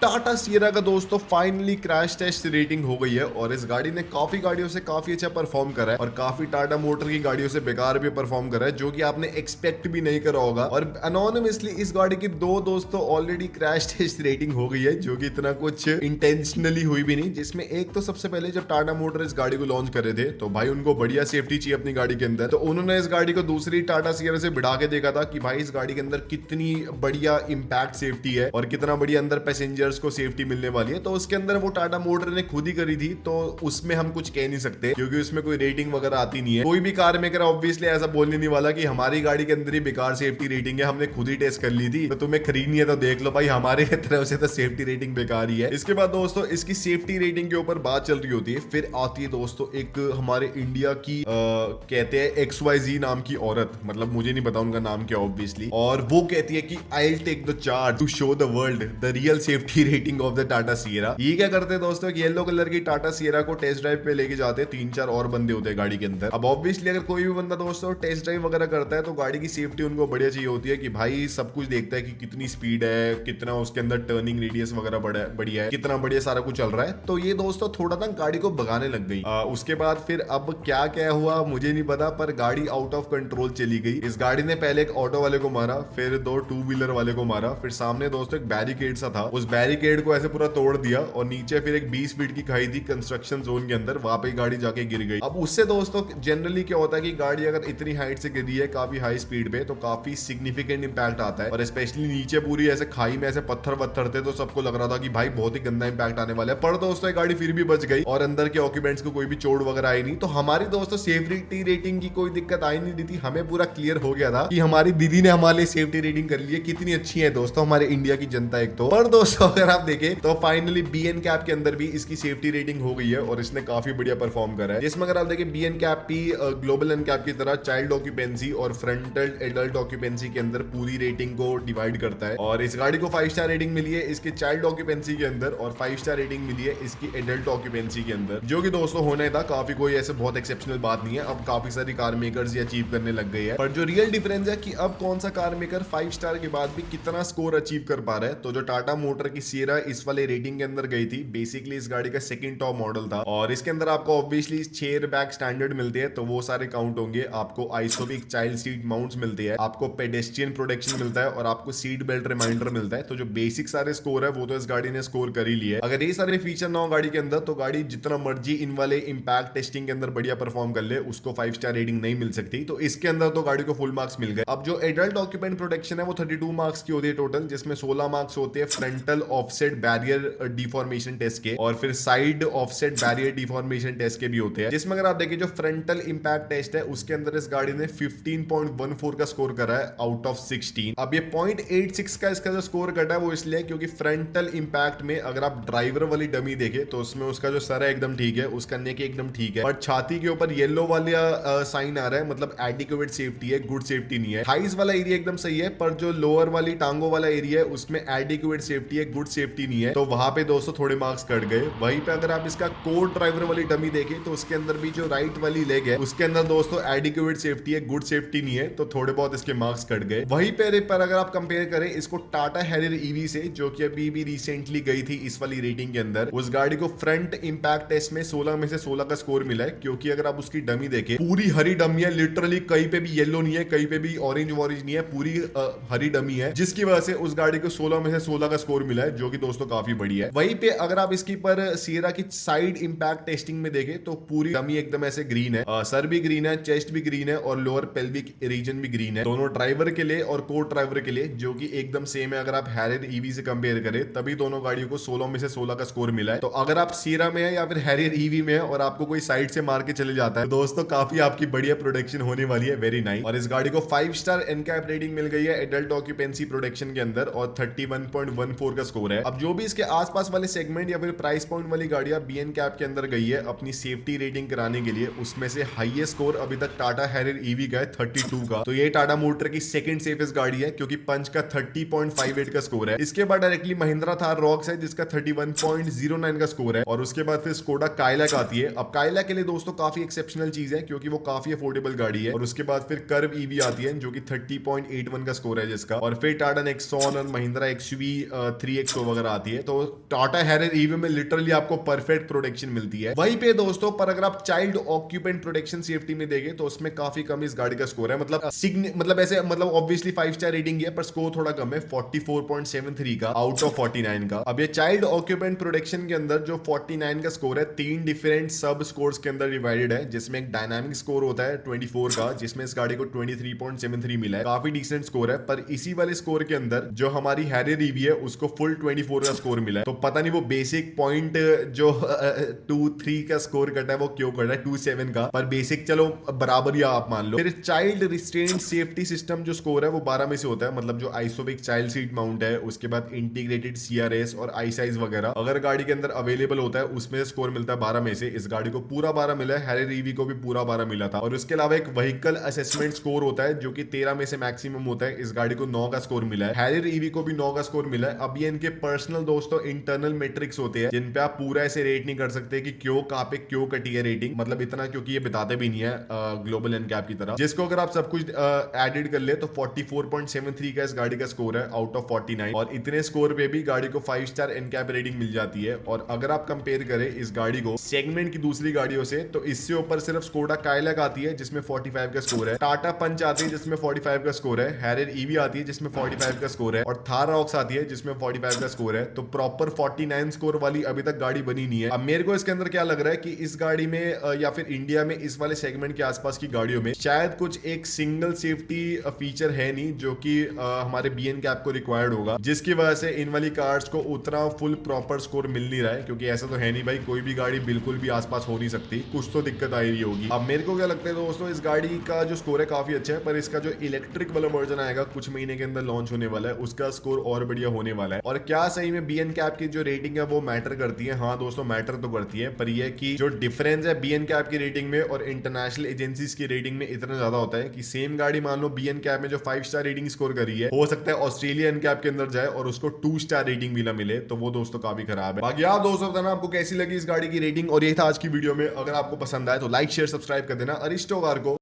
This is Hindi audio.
टाटा सियरा का दोस्तों फाइनली क्रैश टेस्ट रेटिंग हो गई है और इस गाड़ी ने काफी गाड़ियों से काफी अच्छा परफॉर्म करा है और काफी टाटा मोटर की गाड़ियों से बेकार भी परफॉर्म करा है, जो कि आपने एक्सपेक्ट भी नहीं करा होगा। और अनोनिमसली इस गाड़ी की दो दोस्तों ऑलरेडी क्रैश टेस्ट रेटिंग हो गई है, जो कि इतना कुछ इंटेंशनली हुई भी नहीं। जिसमें एक तो सबसे पहले जब टाटा मोटर इस गाड़ी को लॉन्च कर रहे थे तो भाई उनको बढ़िया सेफ्टी चाहिए अपनी गाड़ी के अंदर, तो उन्होंने इस गाड़ी को दूसरी टाटा सियरा से बिठा के देखा था कि भाई इस गाड़ी के अंदर कितनी बढ़िया इंपैक्ट सेफ्टी है और कितना बढ़िया अंदर पैसेंजर्स को सेफ्टी मिलने वाली है। तो उसके अंदर वो टाटा मोटर ने खुद ही करी थी, तो उसमें हम कुछ कह नहीं सकते क्योंकि उसमें कोई रेटिंग वगैरह आती नहीं है। कोई भी कार मेकर ऑब्वियसली ऐसा बोलने नहीं वाला कि हमारी गाड़ी के अंदर ही बेकार सेफ्टी रेटिंग है, हमने खुद ही टेस्ट कर ली थी तो तुम्हें खरीदनी है तो देख लो भाई, हमारे तरफ से तो सेफ्टी रेटिंग बेकार ही है। इसके बाद दोस्तों इसकी सेफ्टी रेटिंग के ऊपर बात चल रही होती है, फिर आती है दोस्तों एक हमारे इंडिया की कहते हैं XYZ नाम की औरत, मतलब मुझे नहीं पता उनका नाम क्या ऑब्वियसली, और वो कहती है कि I will take the charge to show the world the real safety rating of the Tata Sierra. ये क्या करते हैं दोस्तों, येलो कलर की टाटा सियरा को टेस्ट ड्राइव पे लेके जाते हैं, 3-4 और बंदे होते हैं गाड़ी के अंदर। अब ऑब्वियसली अगर कोई भी बंदा दोस्तों टेस्ट ड्राइव वगैरह करता है तो गाड़ी की सेफ्टी उनको बढ़िया चाहिए होती है कि भाई सब कुछ देखता है कि कितनी स्पीड है, कितना उसके अंदर टर्निंग रेडियस वगैरह बढ़िया है, कितना बढ़िया सारा कुछ चल रहा है। तो ये दोस्तों थोड़ा ना गाड़ी को भगाने लग गई। उसके बाद फिर अब क्या क्या हुआ मुझे नहीं पता, पर गाड़ी आउट ऑफ कंट्रोल चली गई। इस गाड़ी ने पहले एक ऑटो वाले को मारा, फिर 2 टू व्हीलर वाले को मारा, फिर सामने दोस्तों एक बैरिकेड सा था, उस बैरिकेड को ऐसे पूरा तोड़ दिया और नीचे फिर एक 20 फीट की खाई थी कंस्ट्रक्शन जोन के अंदर, वहां पे गाड़ी जाके गिर गई। अब उससे दोस्तों जनरली क्या होता है कि गाड़ी अगर इतनी हाइट से गिरी है काफी हाई स्पीड पे तो काफी सिग्निफिकेंट इंपैक्ट आता है, और स्पेशली नीचे पूरी ऐसे खाई में ऐसे पत्थर वत्थर थे तो सबको लग रहा था कि भाई बहुत ही गंदा इंपैक्ट आने वाला है। पर दोस्तों गाड़ी फिर भी बच गई और अंदर के ऑक्यूपेंट्स को कोई भी चोट वगैरह आई नहीं। तो हमारी दोस्तों सेफ्टी रेटिंग की कोई दिक्कत आई नहीं थी, हमें पूरा क्लियर हो गया था कि हमारी दीदी ने हमारे लिए सेफ्टी रेटिंग कर ली है। कितनी अच्छी है दोस्तों हमारे इंडिया की जनता एक तो। पर दोस्तों अगर आप देखें तो फाइनली BN कैप के अंदर भी इसकी सेफ्टी रेटिंग हो गई है और इसने काफी बढ़िया परफॉर्म करा है। जिसमें अगर आप देखें BN कैप भी ग्लोबल एनकैप की तरह चाइल्ड ऑक्यूपेंसी और फ्रंटल एडल्ट ऑक्यूपेंसी के अंदर पूरी रेटिंग को डिवाइड करता है, और इस गाड़ी को 5 स्टार रेटिंग मिली है इसके चाइल्ड ऑक्यूपेंसी के अंदर और 5 स्टार रेटिंग मिली है इसकी एडल्ट ऑक्यूपेंसी के अंदर, जो कि दोस्तों होने था काफी कोई ऐसे बहुत एक्सेप्शनल बात नहीं है। अब काफी सारी कार मेकर्स ये अचीव करने लग गए हैं, पर जो रियल डिफरेंस है कि अब कौन सा कार मेकर 5 स्टार के बाद भी कितना स्कोर अचीव कर पा रहा है। तो जो टाटा मोटर की सियरा इस वाले रेटिंग के अंदर गई थी, बेसिकली इस गाड़ी का सेकंड टॉप मॉडल था और इसके अंदर आपको ऑब्वियसली 6 एयरबैग स्टैंडर्ड मिलते हैं, तो वो सारे काउंट होंगे। आपको आइसोविक चाइल्ड सीट माउंट्स मिलते हैं, आपको पेडेस्ट्रियन प्रोटेक्शन मिलता है और आपको सीट बेल्ट रिमाइंडर मिलता है। तो जो बेसिक सारे स्कोर है वो तो इस गाड़ी ने स्कोर कर ही लिए। अगर ये सारे फीचर ना हो गाड़ी के अंदर तो गाड़ी जितना मर्जी इन वाले इंपैक्ट टेस्टिंग के अंदर बढ़िया परफॉर्म कर ले, उसको 5 स्टार रेटिंग नहीं मिल सकती। तो इसके अंदर तो गाड़ी को फुल मार्क्स मिल गए। अब जो एडल्ट ऑक्यूपेंट प्रोटेक्शन है वो 32 मार्क्स की होती है टोटल, जिसमें 16 मार्क्स होते हैं frontal offset barrier deformation test के और फिर side offset barrier deformation test के भी होते हैं। जिसमें अगर आप देखिए जो फ्रंटल इंपैक्ट टेस्ट है उसके अंदर इस गाड़ी ने 15.14 का स्कोर करा है आउट ऑफ 16। अब ये 0.86 का इसका जो स्कोर कटा है वो इसलिए क्योंकि फ्रंटल इंपैक्ट में अगर आप ड्राइवर वाली डमी देखे तो उसमें उसका जो सर है एकदम ठीक है, उसका नेक एकदम ठीक है, और छाती के ऊपर येलो वाला साइन आ रहा है, मतलब एडिक्वेट सेफ्टी है, गुड सेफ्टी नहीं है। थाइज वाला एरिया एकदम सही है, पर जो लोअर वाली टांगों वाला एरिया है उसमें एडिक्वेट सेफ्टी है, गुड सेफ्टी नहीं है, तो वहां पे दोस्तों थोड़े मार्क्स कट गए। वहीं पे अगर आप इसका कोर ड्राइवर वाली डमी देखें तो उसके अंदर भी जो राइट वाली लेग है उसके अंदर दोस्तों एडिक्वेट सेफ्टी है, गुड सेफ्टी नहीं है, तो थोड़े बहुत इसके मार्क्स कट गए। वहीं पर अगर आप कंपेयर करें इसको टाटा हैरियर ईवी से, जो कि अभी भी रिसेंटली गई थी इस वाली रेटिंग के अंदर, उस गाड़ी को फ्रंट इंपैक्ट टेस्ट में 16 में से 16 का स्कोर मिला है, क्योंकि अगर आप उसकी डमी देखें पूरी हरी डमी है, लिटरली कहीं पे भी येलो नहीं है, कहीं पे भी ऑरेंज नहीं है, पूरी हरी डमी है, जिसकी वजह से उस गाड़ी को 16 में से 16 का स्कोर मिला है, जो कि दोस्तों काफी बढ़िया है। वहीं पे अगर आप इसकी पर सियरा की साइड इंपैक्ट टेस्टिंग में देखें तो पूरी डमी एकदम ऐसे ग्रीन है, सर भी ग्रीन है, चेस्ट भी ग्रीन है और लोअर पेल्विक रीजन भी ग्रीन है, दोनों ड्राइवर के लिए और को ड्राइवर के लिए, जो कि एकदम सेम है। अगर आप हैरियर ईवी से कंपेयर करें तभी दोनों गाड़ियों को 16 में से 16 का स्कोर मिला है। तो अगर आप सियरा में है या फिर हैरियर ईवी में है और आपको कोई साइड से मार के चले जाता है तो दोस्तों काफी आपकी बढ़िया प्रोटेक्शन होने वाली है, वेरी नाइस। और इस गाड़ी को 5 स्टार एनकैप रेटिंग मिल गई है एडल्ट ऑक्यूपेंसी प्रोटेक्शन के अंदर और 31.14 का स्कोर है। अब जो भी इसके आसपास वाले सेगमेंट या फिर प्राइस पॉइंट वाली गाड़ियां BN कैप के अंदर गई है अपनी सेफ्टी रेटिंग कराने के लिए, उसमें से हाईएस्ट स्कोर अभी तक टाटा हैरियर ईवी का है 32 का। तो ये टाटा मोटर की सेकंड सेफेस्ट गाड़ी है क्योंकि पंच का 30.58 का स्कोर है। इसके बाद डायरेक्टली महिंद्रा थार रॉक्स है जिसका 31.09 का स्कोर है, और उसके बाद फिर स्कोडा काइलैक आती है। अब काइलैक के लिए दोस्तों काफी एक्सेप्शनल चीज है क्योंकि वो काफी अफोर्डेबल गाड़ी है, और उसके बाद फिर कर्व ईवी आती है जो कि 30.81 का स्कोर है जिसका, और फिर टाटा नेक्सॉन और महिंद्रा XUV 3 100 वगैरह आती है। तो टाटा हैरियर ईवी में लिटरली आपको परफेक्ट प्रोटेक्शन मिलती है। वहीं पे दोस्तों पर अगर आप चाइल्ड ऑक्यूपेंट प्रोटेक्शन सेफ्टी में देखें तो उसमें काफी कम इस गाड़ी का स्कोर है। मतलब ऐसे मतलब ऑब्वियसली 5 स्टार रेटिंग है पर स्कोर थोड़ा कम है 44.73 का आउट ऑफ 49 का। अब ये चाइल्ड ऑक्यूपेंट प्रोटेक्शन के अंदर जो 49 का स्कोर है 3 डिफरेंट सब स्कोर्स के अंदर डिवाइडेड है, जिसमें एक डायनामिक स्कोर होता है 24 का, जिसमें इस गाड़ी को 23.73 मिला है। काफी डिसेंट स्कोर है। पर इसी वाले स्कोर के अंदर जो हमारी हैरियर ईवी है उसको फुल 24 का स्कोर मिला है। तो पता नहीं वो बेसिक पॉइंट जो 2-3 का स्कोर कटा है वो क्यों कटा है 2-7 का, पर बेसिक चलो बराबर ही आप मान लो। फिर चाइल्ड रिस्ट्रेंट सेफ्टी सिस्टम जो स्कोर है वो 12 में से होता है, मतलब जो आइसोविक चाइल्ड सीट माउंट है, उसके बाद इंटीग्रेटेड सीआरएस और आई साइज वगैरह अगर गाड़ी के अंदर अवेलेबल होता है उसमें स्कोर मिलता है 12 में से। इस गाड़ी को पूरा 12 मिला है, हैरियर ईवी को भी पूरा 12 मिला था। और उसके अलावा एक व्हीकल असेसमेंट स्कोर होता है जो कि 13 में से मैक्सिमम होता है। इस गाड़ी को 9 का स्कोर मिला है, हैरियर ईवी को भी 9 का स्कोर मिला है। अब ये इनके पर्सनल दोस्तों इंटरनल मेट्रिक्स होते हैं जिन पे आप पूरा ऐसे रेट नहीं कर सकते कि क्यों कहां पे क्यों कटी है रेटिंग, मतलब इतना क्योंकि ये बताते भी नहीं है ग्लोबल एनकैप की तरह, जिसको अगर आप सब कुछ एडिड कर ले तो 44.73 का इस गाड़ी का स्कोर है आउट ऑफ 49। और इतने स्कोर पे भी गाड़ी को 5 स्टार एनकैप रेटिंग मिल जाती है। और अगर आप कंपेयर करें इस गाड़ी को सेगमेंट की दूसरी गाड़ियों से तो इससे ऊपर सिर्फ स्कोडा काइलैक आती है जिसमें 45 का स्कोर है, टाटा पंच आती है जिसमें 45 का स्कोर है, हैरियर ईवी आती है जिसमें 45 का स्कोर है, और थार रॉक्स आती है जिसमें 45 का स्कोर है। तो प्रॉपर 49 स्कोर वाली अभी तक गाड़ी बनी नहीं है। अब मेरे को इसके अंदर क्या लग रहा है कि इस गाड़ी में या फिर इंडिया में इस वाले सेगमेंट के आसपास की गाड़ियों में शायद कुछ एक सिंगल सेफ्टी फीचर है नहीं जो कि हमारे बीएन कैप को रिक्वायर्ड होगा, जिसकी वजह से इन वाली कार्स को उतना फुल प्रॉपर स्कोर मिल नहीं रहा है। क्योंकि ऐसा तो है नहीं भाई कोई भी गाड़ी बिल्कुल भी आसपास हो नहीं सकती, कुछ तो दिक्कत आ रही होगी। अब मेरे को क्या लगता है दोस्तों इस गाड़ी का जो स्कोर है काफी अच्छा है, पर इसका जो इलेक्ट्रिक वाला वर्जन आएगा कुछ महीने के अंदर लॉन्च होने वाला है उसका स्कोर और बढ़िया होने वाला है। और क्या सही में बीएन कैप की जो रेटिंग है वो मैटर करती है? हाँ दोस्तों मैटर तो करती है, पर यह कि जो डिफरेंस है बीएन कैप की रेटिंग में और इंटरनेशनल एजेंसीज की रेटिंग में इतना ज्यादा होता है कि सेम गाड़ी मान लो बीएन कैप में जो 5 स्टार रेटिंग स्कोर करी है हो सकता है ऑस्ट्रेलियन कैप के अंदर जाए और उसको 2 स्टार रेटिंग भी ना मिले, तो वो दोस्तों काफी खराब है। बाकी आप दोस्तों बताना आपको कैसी लगी इस गाड़ी की रेटिंग। और यही था आज की वीडियो में, अगर आपको पसंद आए तो लाइक शेयर सब्सक्राइब कर देना अरिस्टो कार को।